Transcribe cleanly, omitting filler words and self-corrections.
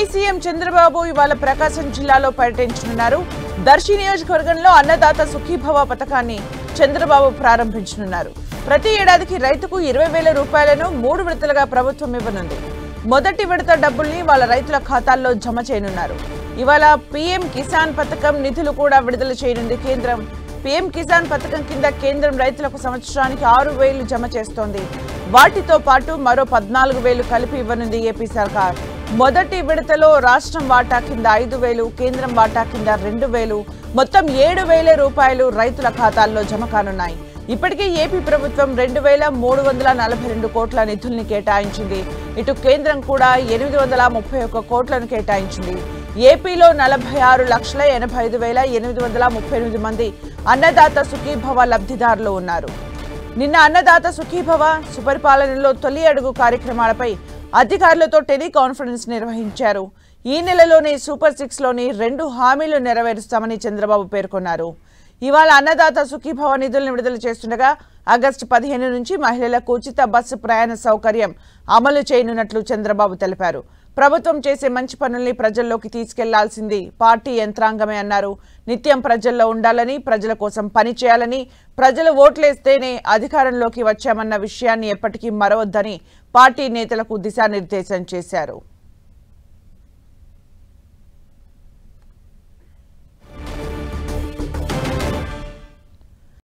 AP CM Chandrababu ఇవాళ ప్రకాశం జిల్లాలో పర్యటించనున్నారు. దర్శి నియోజకవర్గంలో అన్నదాత సుఖీభవ పథకాన్ని చంద్రబాబు ప్రారంభించనున్నారు. ప్రతి ఏడాదికి రైతుకు 20,000 రూపాయలను 3 విడతలుగా ప్రభుత్వం ఇవ్వనుంది. మొదటి విడత డబ్బుల్ని వాళ్ళ రైతుల ఖాతాల్లో జమ చేయనున్నారు. ఇవాళ పీఎం కిసాన్ పథకం నిధులు కూడా విడుదల చేయనుంది కేంద్రం. పీఎం కిసాన్ పథకం కింద కేంద్రం రైతులకు సంవత్సరానికి 6,000 జమ చేస్తోంది. వాటితో పాటు మరో 14,000 కలిపి ఇవ్వనుంది ఏపీ సర్కార్. మొదటి విడతలో రాష్ట్రం వాటా కింద 5,000, కేంద్రం వాటా కింద 2,000, మొత్తం 7,000 రూపాయలు రైతుల ఖాతాల్లో జమ కానున్నాయి. ఇప్పటికే ఏపీ ప్రభుత్వం 2,342 కోట్ల నిధుల్ని కేటాయించింది. ఇటు కేంద్రం కూడా 831 కోట్లను కేటాయించింది. ఏపీలో 46,85,838 మంది అన్నదాత సుఖీభవ లబ్ధిదారులు ఉన్నారు. నిన్న అన్నదాత సుఖీభవ సుపరిపాలనలో తొలి అడుగు కార్యక్రమాలపై అధికారులతో టెలికాన్ఫరెన్స్ నిర్వహించారు. ఈ నెలలోనే సూపర్ 6లోని 2 హామీలు నెరవేరుస్తామని చంద్రబాబు పేర్కొన్నారు. ఇవాళ అన్నదాత సుఖీభవ నిధులను విడుదల చేస్తుండగా ఆగస్టు 15 నుంచి మహిళలకు ఉచిత బస్సు ప్రయాణ సౌకర్యం అమలు చేయనున్నట్లు చంద్రబాబు తెలిపారు. ప్రభుత్వం చేసే మంచి పనుల్ని ప్రజల్లోకి తీసుకెళ్లాల్సింది పార్టీ యంత్రాంగమే అన్నారు. నిత్యం ప్రజల్లో ఉండాలని, ప్రజల కోసం పని చేయాలని, ప్రజలు ఓట్లేస్తేనే అధికారంలోకి వచ్చామన్న విషయాన్ని ఎప్పటికీ మరవద్దని పార్టీ నేతలకు దిశానిర్దేశం చేశారు.